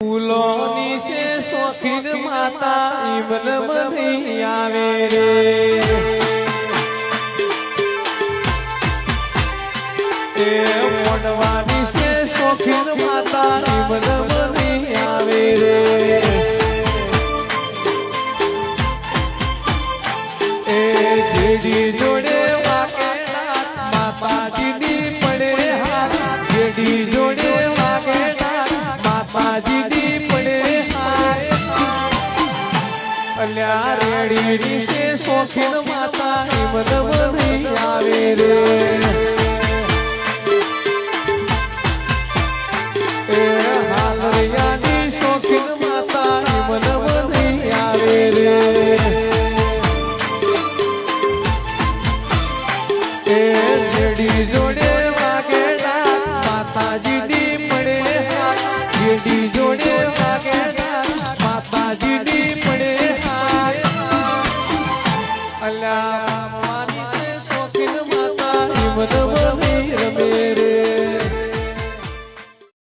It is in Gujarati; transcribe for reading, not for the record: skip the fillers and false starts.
ફૂલોની છે શોખીન માતા ઈમન મની આવે રે એ મોડવાની છે શોખીન માતા ઈમન મની આવે રે એ જેડી જોડે વાકેલા માતાજીની પડે હાથ જેડી જોડે વાકેલા માતાજીની પડે અલ્યા રેડીની છે શોખીન માતા ઈમન મની આવે રે એ હાલરિયાની શોખીન માતા ઈમન મની આવે રે એ જેડી જોડે વાગેલા માતાજીની પડે જેડી જોડે વાગેલા માતાજીની પડે અલ્યા